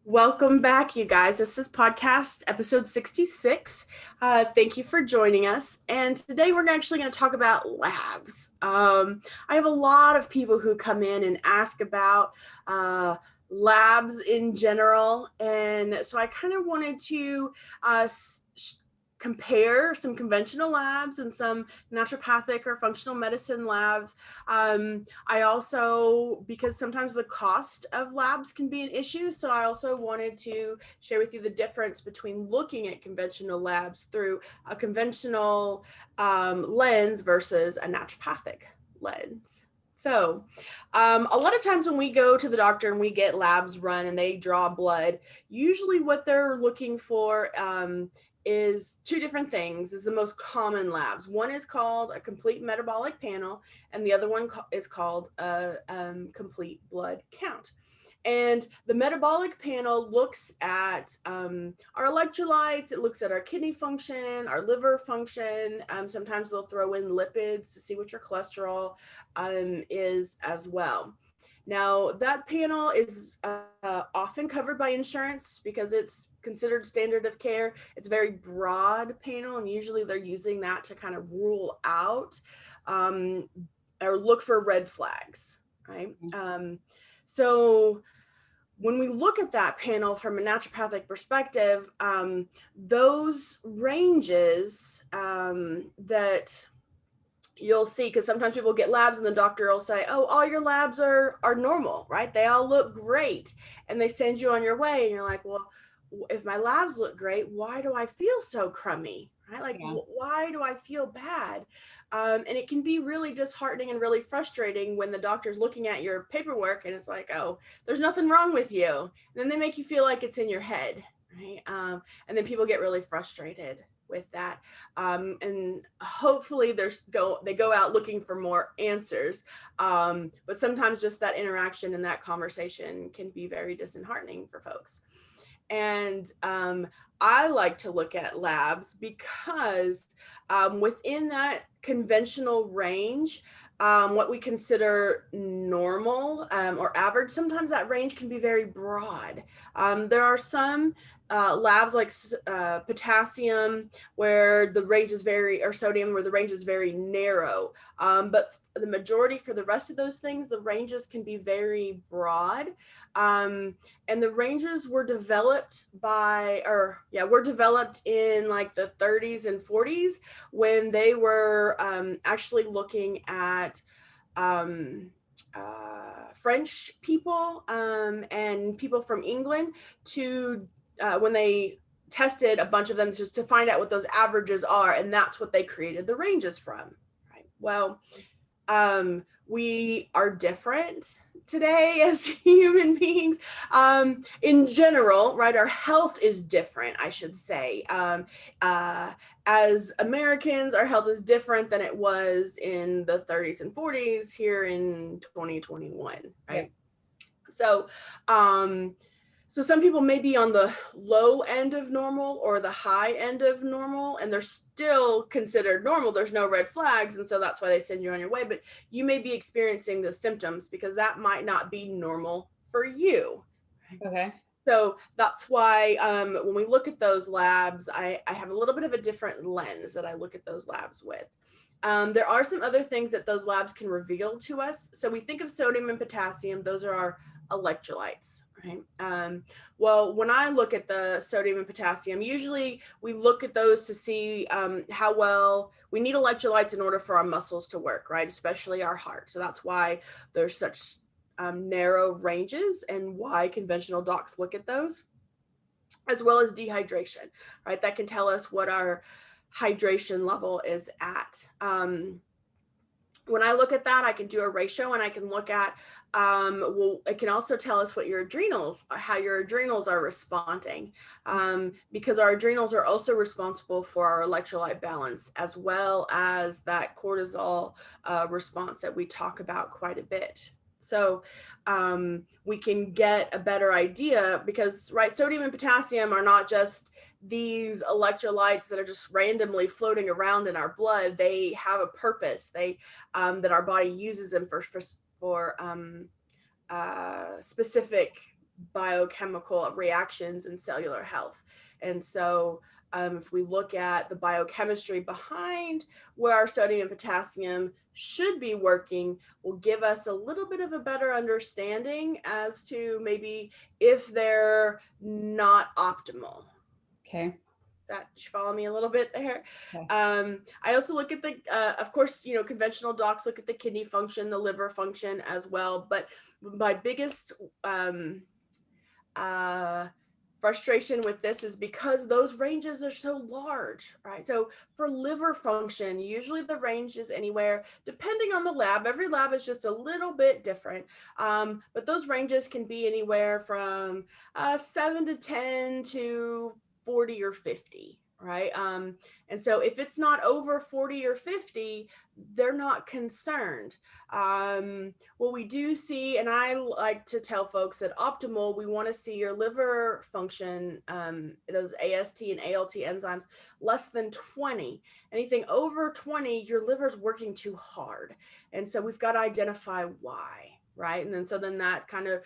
Welcome back, you guys. This is podcast episode 66. Thank you for joining us. And today we're actually going to talk about labs. I have a lot of people who come in and ask about labs in general. And so I kind of wanted to compare some conventional labs and some naturopathic or functional medicine labs. I also, because sometimes the cost of labs can be an issue, so I also wanted to share with you the difference between looking at conventional labs through a conventional lens versus a naturopathic lens. So a lot of times when we go to the doctor and we get labs run and they draw blood, usually what they're looking for is two different things, is the most common labs. One is called a complete metabolic panel, and the other one is called a complete blood count. And the metabolic panel looks at our electrolytes, it looks at our kidney function, our liver function. Sometimes they'll throw in lipids to see what your cholesterol is as well. Now, that panel is often covered by insurance because it's considered standard of care. It's a very broad panel, and usually they're using that to kind of rule out or look for red flags, right? So when we look at that panel from a naturopathic perspective, those ranges that you'll see, because sometimes people get labs and the doctor will say, oh, all your labs are normal, right? They all look great. And they send you on your way and you're like, well, if my labs look great, why do I feel so crummy? Right? Like, why do I feel bad? And it can be really disheartening and really frustrating when the doctor's looking at your paperwork and it's like, oh, there's nothing wrong with you. And then they make you feel like it's in your head, right? And then people get really frustrated with that, and hopefully they go out looking for more answers, but sometimes just that interaction and that conversation can be very disheartening for folks. And I like to look at labs because within that conventional range, what we consider normal or average, sometimes that range can be very broad. There are some labs like potassium where the range is or sodium where the range is very narrow. But the majority for the rest of those things, the ranges can be very broad. And the ranges were developed were developed in like the 30s and 40s when they were actually looking at French people and people from England to when they tested a bunch of them just to find out what those averages are, and that's what they created the ranges from. Right. Well, we are different today as human beings in general, right? Our health is different, I should say. As Americans, our health is different than it was in the 30s and 40s here in 2021, right? Yeah. So some people may be on the low end of normal or the high end of normal, and they're still considered normal. There's no red flags, and so that's why they send you on your way. But you may be experiencing those symptoms because that might not be normal for you. Okay. So that's why when we look at those labs, I have a little bit of a different lens that I look at those labs with. There are some other things that those labs can reveal to us. So we think of sodium and potassium. Those are our electrolytes, right? Well, when I look at the sodium and potassium, usually we look at those to see how well we need electrolytes in order for our muscles to work, right? Especially our heart. So that's why there's such narrow ranges and why conventional docs look at those, as well as dehydration, right? That can tell us what our hydration level is at. When I look at that, I can do a ratio and I can look at, it can also tell us what your adrenals, how your adrenals are responding, because our adrenals are also responsible for our electrolyte balance, as well as that cortisol response that we talk about quite a bit. So we can get a better idea because, right, sodium and potassium are not just these electrolytes that are just randomly floating around in our blood. They have a purpose. They that our body uses them for specific biochemical reactions and cellular health. And so if we look at the biochemistry behind where our sodium and potassium should be working, will give us a little bit of a better understanding as to maybe if they're not optimal. Okay. That you follow me a little bit there. Okay. I also look at the, of course, conventional docs look at the kidney function, the liver function as well. But my biggest frustration with this is because those ranges are so large, right? So for liver function, usually the range is anywhere, depending on the lab, every lab is just a little bit different. But those ranges can be anywhere from 7 to 10 to 40 or 50, right? And so if it's not over 40 or 50, they're not concerned. What we do see, and I like to tell folks that optimal, we want to see your liver function, those AST and ALT enzymes, less than 20. Anything over 20, your liver's working too hard. And so we've got to identify why. Right. And then that kind of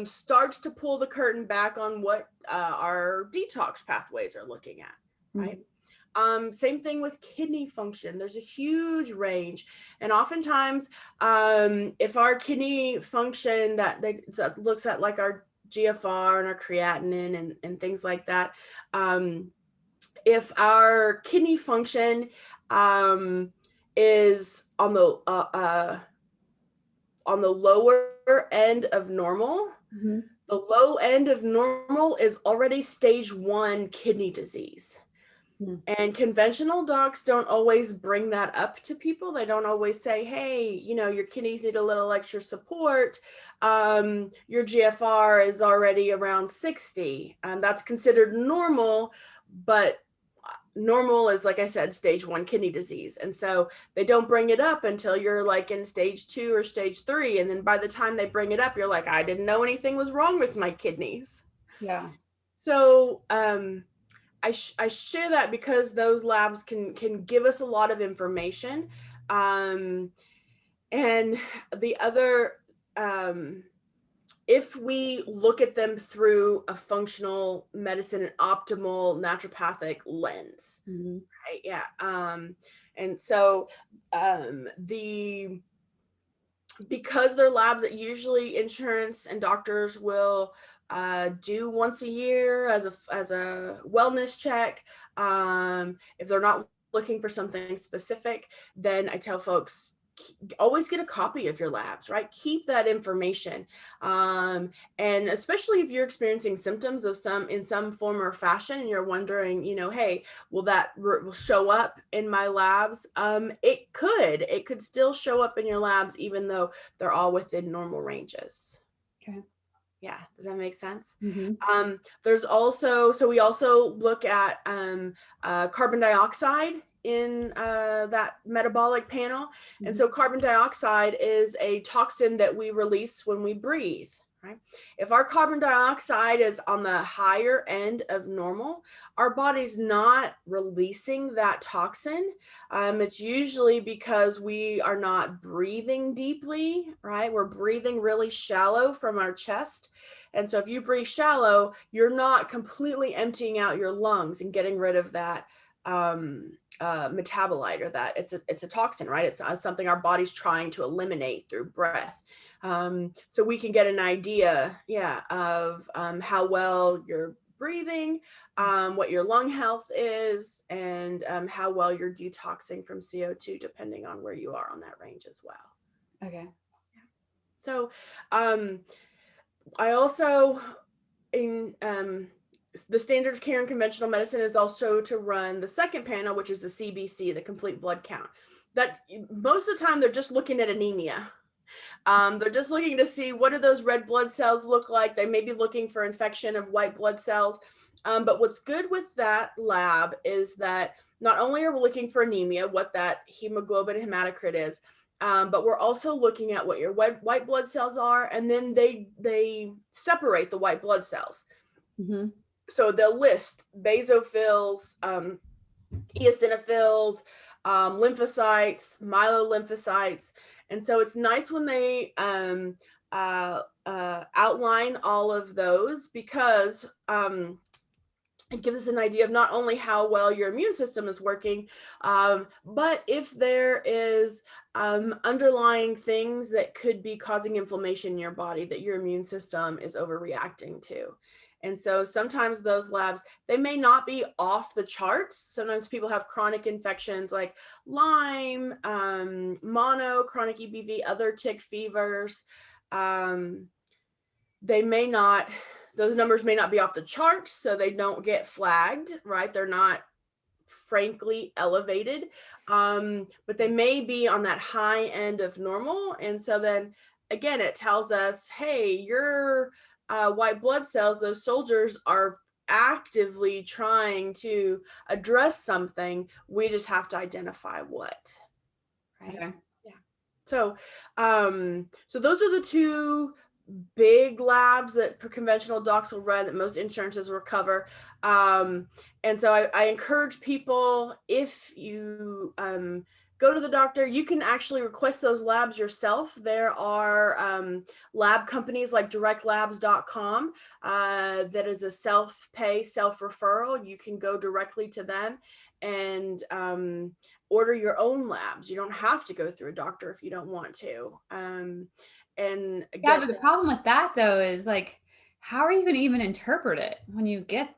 starts to pull the curtain back on what our detox pathways are looking at. Right. Mm-hmm. Same thing with kidney function. There's a huge range. And oftentimes, if our kidney function that looks at like our GFR and our creatinine and things like that, if our kidney function is on the lower end of normal, Mm-hmm. the low end of normal is already stage 1 kidney disease. And conventional docs don't always bring that up to people. They don't always say, hey, your kidneys need a little extra support. Your GFR is already around 60. That's considered normal, but normal is, like I said, stage 1 kidney disease. And so they don't bring it up until you're like in stage 2 or stage 3. And then by the time they bring it up, you're like, I didn't know anything was wrong with my kidneys. Yeah. So, I share that because those labs can give us a lot of information. And the other, if we look at them through a functional medicine and optimal naturopathic lens, Mm-hmm. right? Yeah. And so because they're labs that usually insurance and doctors will do once a year as a wellness check. If they're not looking for something specific, then I tell folks, always get a copy of your labs, right? Keep that information. And especially if you're experiencing symptoms of in some form or fashion, and you're wondering, hey, will that show up in my labs? It could still show up in your labs, even though they're all within normal ranges. Okay. Yeah. Does that make sense? Mm-hmm. There's also, so we also look at carbon dioxide in that metabolic panel. Mm-hmm. And so carbon dioxide is a toxin that we release when we breathe, right? If our carbon dioxide is on the higher end of normal, our body's not releasing that toxin. It's usually because we are not breathing deeply, right? We're breathing really shallow from our chest. And so if you breathe shallow, you're not completely emptying out your lungs and getting rid of that metabolite, or that it's a toxin, right? It's something our body's trying to eliminate through breath. So we can get an idea, of how well you're breathing, what your lung health is, and how well you're detoxing from CO2, depending on where you are on that range as well. Okay. So I also, in the standard of care in conventional medicine is also to run the second panel, which is the CBC, the complete blood count. That most of the time they're just looking at anemia. They're just looking to see, what do those red blood cells look like? They may be looking for infection of white blood cells. But what's good with that lab is that not only are we looking for anemia, what that hemoglobin and hematocrit is, but we're also looking at what your white blood cells are, and then they separate the white blood cells. Mm-hmm. So they'll list basophils, eosinophils, lymphocytes, myelolymphocytes. And so it's nice when they outline all of those because it gives us an idea of not only how well your immune system is working, but if there is underlying things that could be causing inflammation in your body that your immune system is overreacting to. And so sometimes those labs, they may not be off the charts. Sometimes people have chronic infections like Lyme, mono, chronic EBV, other tick fevers. They may not, those numbers may not be off the charts, so they don't get flagged, right? They're not frankly elevated, but they may be on that high end of normal. And so then again, it tells us, hey, your white blood cells, those soldiers are actively trying to address something. We just have to identify what, right? Okay. Yeah. So, so those are the two big labs that conventional docs will run that most insurances will cover. And so I encourage people, if you go to the doctor, you can actually request those labs yourself. There are lab companies like directlabs.com that is a self-pay, self-referral. You can go directly to them and order your own labs. You don't have to go through a doctor if you don't want to. And Yeah, get but the them. problem with that though is like, how are you going to even interpret it when you get it?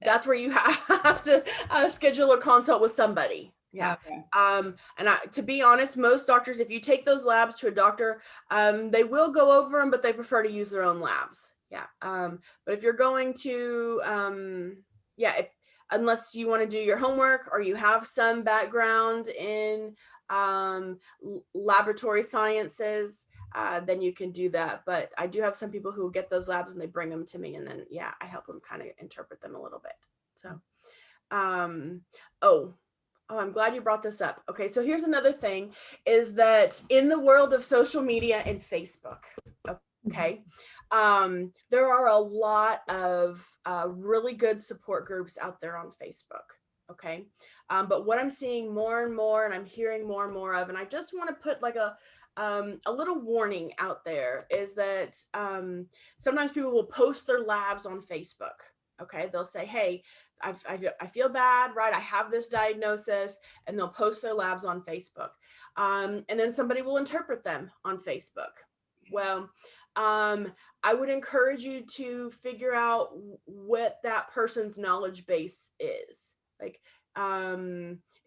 That's where you have to schedule a consult with somebody. Yeah. Okay. And to be honest, most doctors, if you take those labs to a doctor, they will go over them, but they prefer to use their own labs. Yeah. But if you're going to, yeah, unless you want to do your homework or you have some background in laboratory sciences, then you can do that. But I do have some people who get those labs and they bring them to me, and then yeah, I help them kind of interpret them a little bit. So, oh, I'm glad you brought this up. Okay, so here's another thing: is that in the world of social media and Facebook, okay, there are a lot of really good support groups out there on Facebook. Okay, but what I'm seeing more and more, and I'm hearing more and more of, and I just want to put like a little warning out there, is that sometimes people will post their labs on Facebook. Okay, they'll say, hey, I feel bad, right? I have this diagnosis, and they'll post their labs on Facebook. And then somebody will interpret them on Facebook. Well, I would encourage you to figure out what that person's knowledge base is. Like,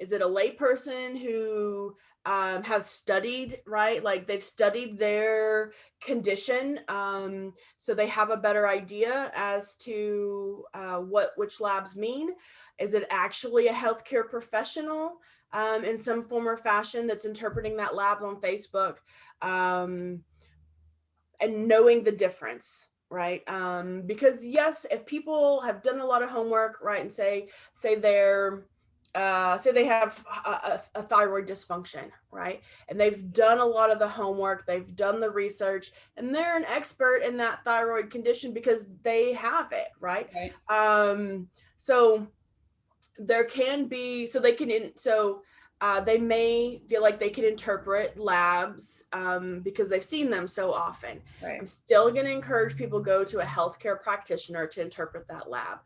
is it a layperson who has studied, right? Like they've studied their condition, so they have a better idea as to which labs mean. Is it actually a healthcare professional in some form or fashion that's interpreting that lab on Facebook, and knowing the difference, right? Because yes, if people have done a lot of homework, right, and say they're say they have a thyroid dysfunction, right? And they've done a lot of the homework, they've done the research, and they're an expert in that thyroid condition because they have it, right? Right. So there can be, so they can, they may feel like they can interpret labs because they've seen them so often. Right. I'm still going to encourage people go to a healthcare practitioner to interpret that lab,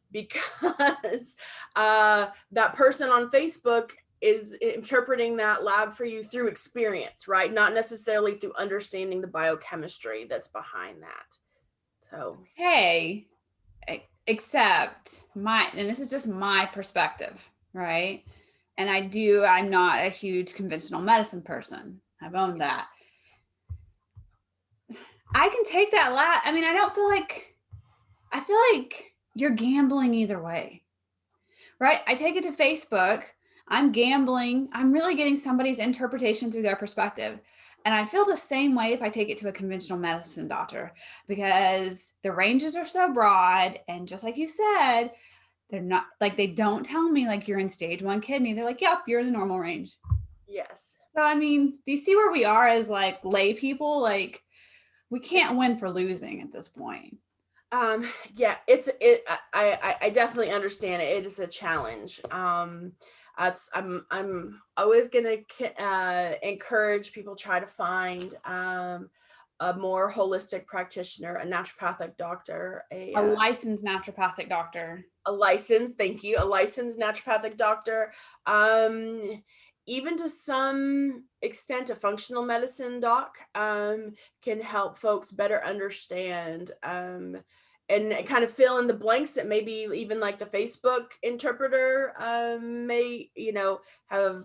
because that person on Facebook is interpreting that lab for you through experience, right? Not necessarily through understanding the biochemistry that's behind that. So, Hey, except and this is just my perspective, right? And I'm not a huge conventional medicine person. I've owned that. I can take that I mean, I feel like you're gambling either way, right? I take it to Facebook. I'm gambling. I'm really getting somebody's interpretation through their perspective. And I feel the same way if I take it to a conventional medicine doctor, because the ranges are so broad. And just like you said, they're not like, they don't tell me like you're in stage 1 kidney. They're like, yep, you're in the normal range. yes. So, I mean, do you see where we are as like lay people? Like, we can't win for losing at this point. Yeah, I definitely understand it. It is a challenge. I'm always gonna encourage people, try to find a more holistic practitioner, a naturopathic doctor, A licensed naturopathic doctor. a licensed, thank you, a licensed naturopathic doctor, um, even to some extent, a functional medicine doc can help folks better understand and kind of fill in the blanks that maybe even like the Facebook interpreter may, have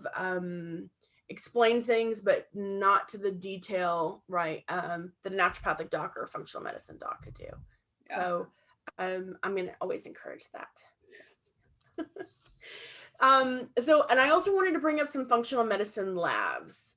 explained things, but not to the detail, right? The naturopathic doc or functional medicine doc could do. Yeah. So I'm going to always encourage that. Yes. And I also wanted to bring up some functional medicine labs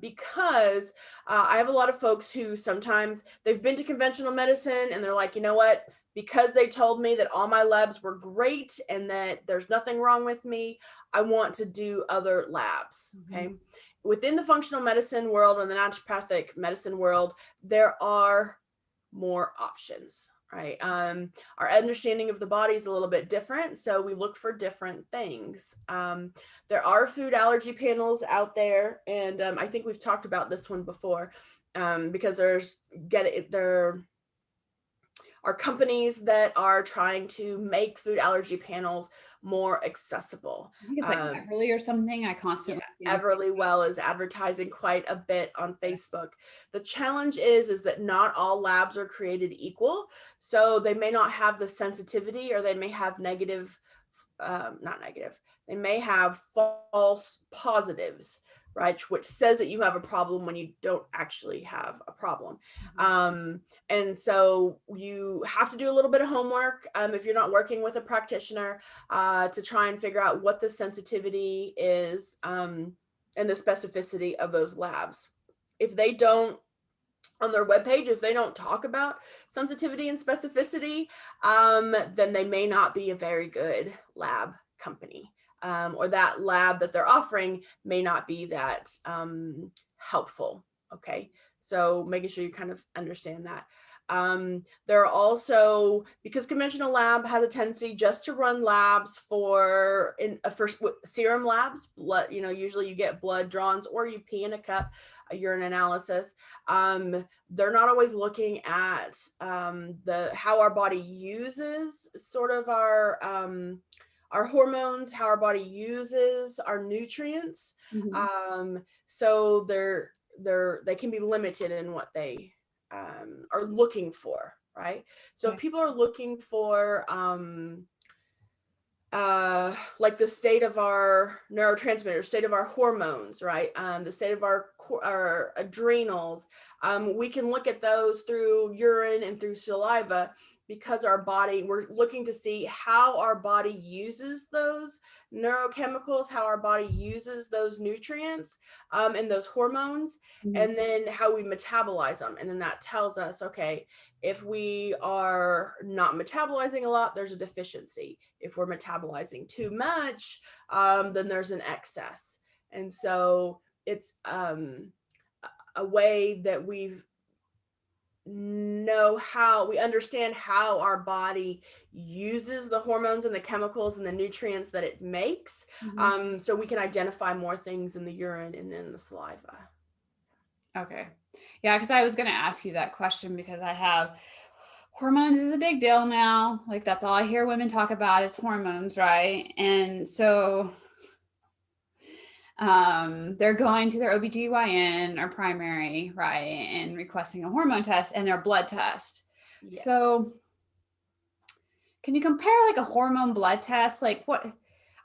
because I have a lot of folks who sometimes they've been to conventional medicine and they're like, you know what? Because they told me that all my labs were great and that there's nothing wrong with me, I want to do other labs. Okay. Mhm. Within the functional medicine world or the naturopathic medicine world, there are more options, right? Our understanding of the body is a little bit different, so we look for different things. There are food allergy panels out there, and I think we've talked about this one before because there are companies that are trying to make food allergy panels more accessible. I think it's like Everly or something. I constantly see on Everly Well is advertising quite a bit on Facebook. The challenge is that not all labs are created equal, so they may not have the sensitivity, or they may have not negative. They may have false positives, right? Which says that you have a problem when you don't actually have a problem. And so you have to do a little bit of homework if you're not working with a practitioner to try and figure out what the sensitivity is and the specificity of those labs. If they don't, on their webpage, if they don't talk about sensitivity and specificity, then they may not be a very good lab company, or that lab that they're offering may not be that helpful. Okay, so making sure you kind of understand that. There are also, because conventional lab has a tendency just to run labs for serum labs, blood, usually you get blood drawn or you pee in a cup, a urine analysis. They're not always looking at how our body uses sort of our hormones, how our body uses our nutrients. So they can be limited in what they are looking for, right? So if people are looking for like the state of our neurotransmitters, state of our hormones, right? The state of our adrenals, we can look at those through urine and through saliva, because we're looking to see how our body uses those neurochemicals, how our body uses those nutrients and those hormones, and then how we metabolize them. And then that tells us, okay, if we are not metabolizing a lot, there's a deficiency. If we're metabolizing too much, then there's an excess. And so it's a way that we understand how our body uses the hormones and the chemicals and the nutrients that it makes, so we can identify more things in the urine and in the saliva. Okay. Yeah, because I was going to ask you that question, because I have hormones is a big deal now. Like, that's all I hear women talk about is hormones, right? And so they're going to their OBGYN or primary, right, and requesting a hormone test and their blood test. Yes. So can you compare like a hormone blood test? Like, what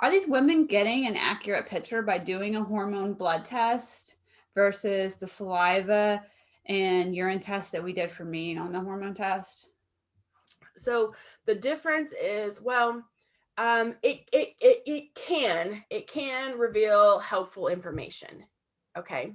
are these women getting an accurate picture by doing a hormone blood test versus the saliva and urine test that we did for me on the hormone test? So the difference is, well, it can reveal helpful information. Okay.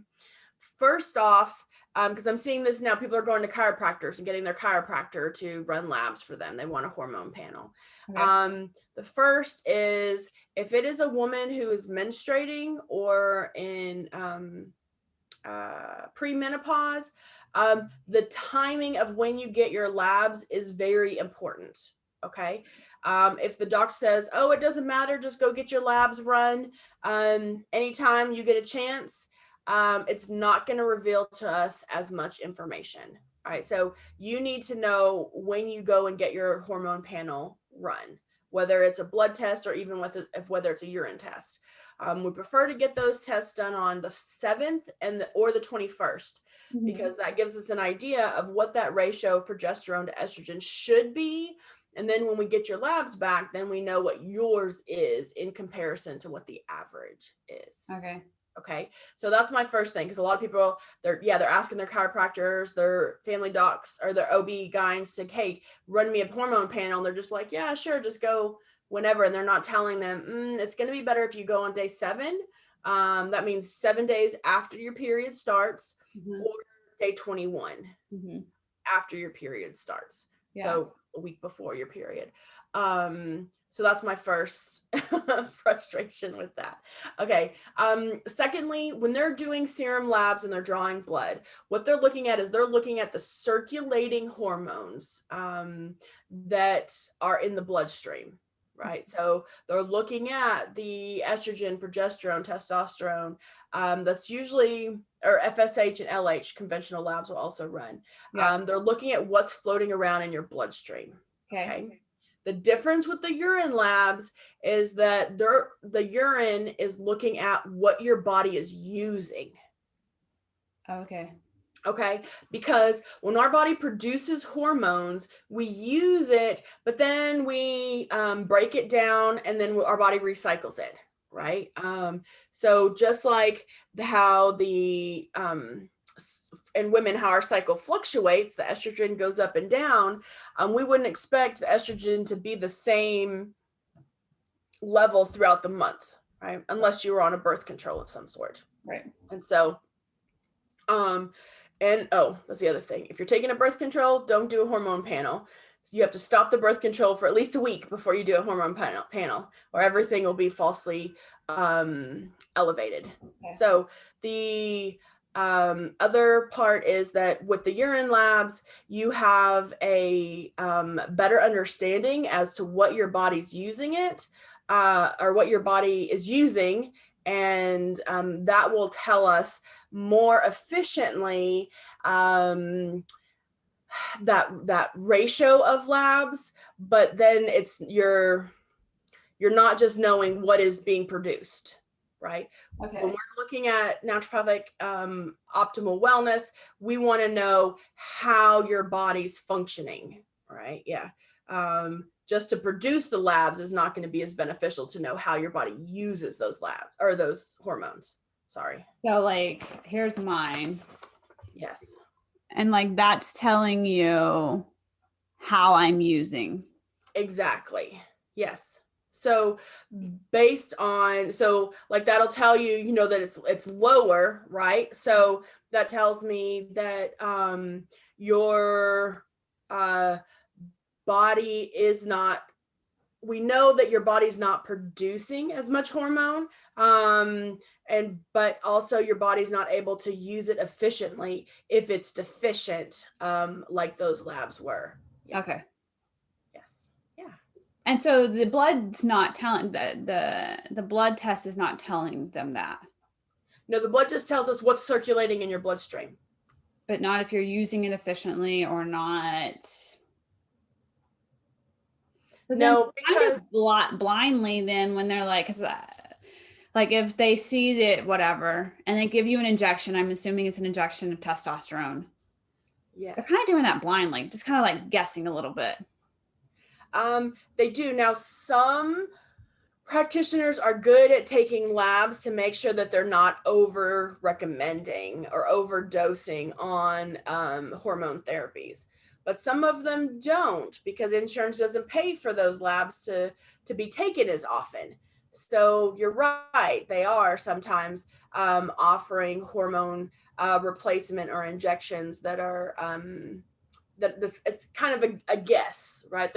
First off, because I'm seeing this now, people are going to chiropractors and getting their chiropractor to run labs for them. They want a hormone panel. Okay. The first is, if it is a woman who is menstruating or in premenopause, the timing of when you get your labs is very important. Okay. If the doctor says, oh, it doesn't matter, just go get your labs run anytime you get a chance, it's not going to reveal to us as much information. All right. So you need to know when you go and get your hormone panel run, whether it's a blood test or even whether it's a urine test. We prefer to get those tests done on the 7th or the 21st, because that gives us an idea of what that ratio of progesterone to estrogen should be. And then when we get your labs back, then we know what yours is in comparison to what the average is. Okay. Okay. So that's my first thing. Cause a lot of people, they're asking their chiropractors, their family docs, or their OB-GYNs to, hey, run me a hormone panel. And they're just like, yeah, sure. Just go whenever. And they're not telling them, it's going to be better if you go on day 7. That means 7 days after your period starts, or day 21 after your period starts. Yeah. So a week before your period. So that's my first frustration with that. Okay. Secondly, when they're doing serum labs and they're drawing blood, what they're looking at is they're looking at the circulating hormones that are in the bloodstream, right? So they're looking at the estrogen, progesterone, testosterone. That's usually, or FSH and LH, conventional labs will also run. Yeah. They're looking at what's floating around in your bloodstream. Okay. The difference with the urine labs is that the urine is looking at what your body is using. Okay. Okay. Because when our body produces hormones, we use it, but then we break it down and then our body recycles it. Right. So just like how the in women, how our cycle fluctuates, the estrogen goes up and down. We wouldn't expect the estrogen to be the same level throughout the month, right? Unless you were on a birth control of some sort. Right. And so, that's the other thing. If you're taking a birth control, don't do a hormone panel. You have to stop the birth control for at least a week before you do a hormone panel, or everything will be falsely elevated. Okay. So the other part is that with the urine labs, you have a better understanding as to what your body's using it, or what your body is using. And that will tell us more efficiently that ratio of labs, but then you're not just knowing what is being produced. Right. Okay. When we're looking at naturopathic optimal wellness, we want to know how your body's functioning. Right. Yeah. Just to produce the labs is not going to be as beneficial to know how your body uses those labs or those hormones. Sorry. So like, here's mine. Yes. And like, that's telling you how I'm using. Exactly. Yes. So based on, like that'll tell you, that it's lower, right? So that tells me that your body is not, we know that your body's not producing as much hormone, but also your body's not able to use it efficiently if it's deficient, like those labs were. Yeah. Okay. Yes. Yeah. And so the blood's not telling the blood test is not telling them that. No, the blood just tells us what's circulating in your bloodstream. But not if you're using it efficiently or not. No, because kind of blindly then when they're like, like if they see that whatever, and they give you an injection, I'm assuming it's an injection of testosterone. Yeah. They're kind of doing that blindly, just kind of like guessing a little bit. They do. Now, some practitioners are good at taking labs to make sure that they're not over recommending or overdosing on hormone therapies. But some of them don't, because insurance doesn't pay for those labs to be taken as often. So you're right. They are sometimes offering hormone replacement or injections that are it's kind of a guess, right?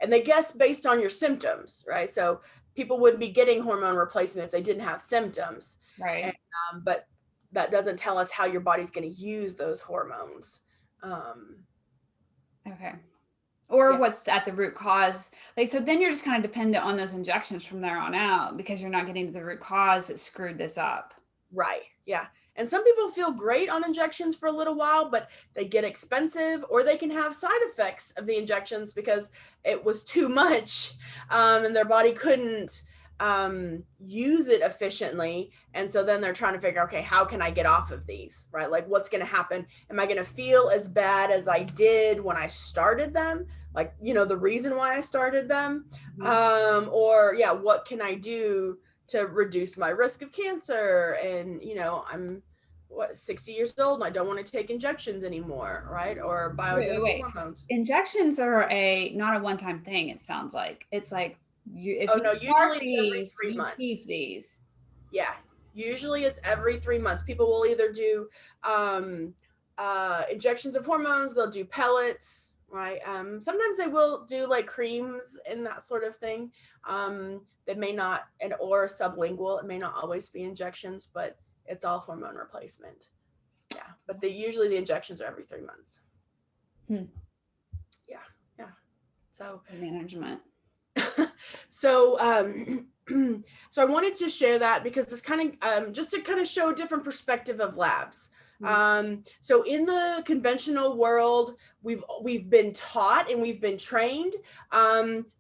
And they guess based on your symptoms, right? So people would be getting hormone replacement if they didn't have symptoms, right? And, but that doesn't tell us how your body's going to use those hormones. Okay. Or what's at the root cause. Like, so then you're just kind of dependent on those injections from there on out because you're not getting to the root cause that screwed this up. Right. Yeah. And some people feel great on injections for a little while, but they get expensive, or they can have side effects of the injections because it was too much, and their body couldn't use it efficiently. And so then they're trying to figure, okay, how can I get off of these, right? Like, what's going to happen? Am I going to feel as bad as I did when I started them? Like, the reason why I started them. Or yeah, what can I do to reduce my risk of cancer? And I'm 60 years old and I don't want to take injections anymore, right? Or bioidentical Wait. hormones. Injections are not a one-time thing. It sounds like it's like if Oh you no, start usually it's every these, 3 you keep months. these. Yeah, usually it's every 3 months. People will either do injections of hormones, they'll do pellets, right? Sometimes they will do like creams and that sort of thing. That may not, or sublingual. It may not always be injections, but it's all hormone replacement. Yeah, but usually the injections are every 3 months. Yeah, yeah. So management. so so I wanted to share that because this kind of just to kind of show a different perspective of labs. So in the conventional world, we've been taught and we've been trained,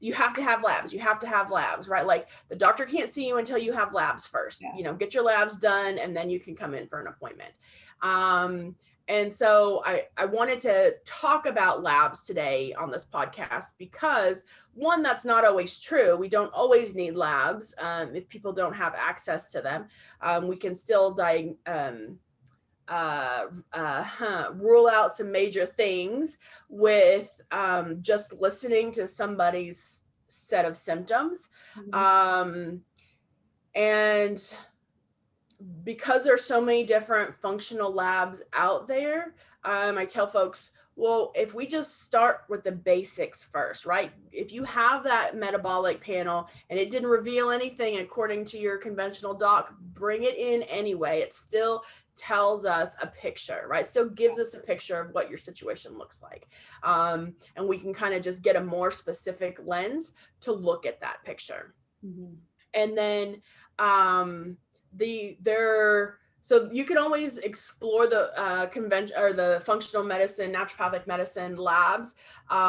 you have to have labs, right? Like, the doctor can't see you until you have labs first. Get your labs done and then you can come in for an appointment. And so I wanted to talk about labs today on this podcast because, one, that's not always true. We don't always need labs. If people don't have access to them, we can still rule out some major things with just listening to somebody's set of symptoms. And because there's so many different functional labs out there, I tell folks, well, if we just start with the basics first, right? If you have that metabolic panel and it didn't reveal anything according to your conventional doc, bring it in anyway. It still tells us a picture, right? Still gives us a picture of what your situation looks like. And we can kind of just get a more specific lens to look at that picture. And then so you can always explore the convention or the functional medicine, naturopathic medicine labs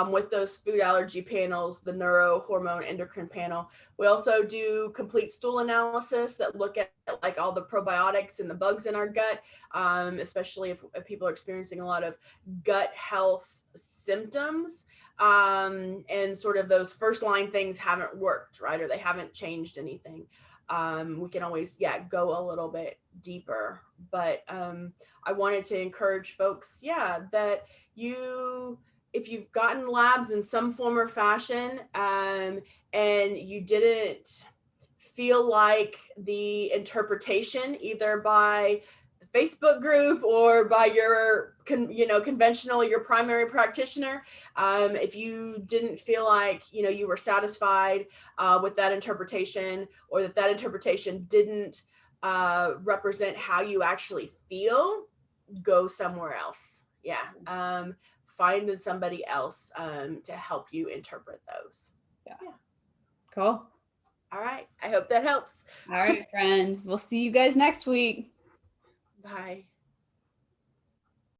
with those food allergy panels, the neuro, hormone, endocrine panel. We also do complete stool analysis that look at like all the probiotics and the bugs in our gut, especially if people are experiencing a lot of gut health symptoms, and sort of those first line things haven't worked, right? Or they haven't changed anything. We can always, go a little bit deeper. But I wanted to encourage folks, that if you've gotten labs in some form or fashion, and you didn't feel like the interpretation, either by the Facebook group or by your conventional, your primary practitioner, if you didn't feel like you were satisfied with that interpretation, or that interpretation didn't represent how you actually feel, go somewhere else. Find somebody else to help you interpret those. Cool. All right, I hope that helps. All right, friends, we'll see you guys next week. Bye.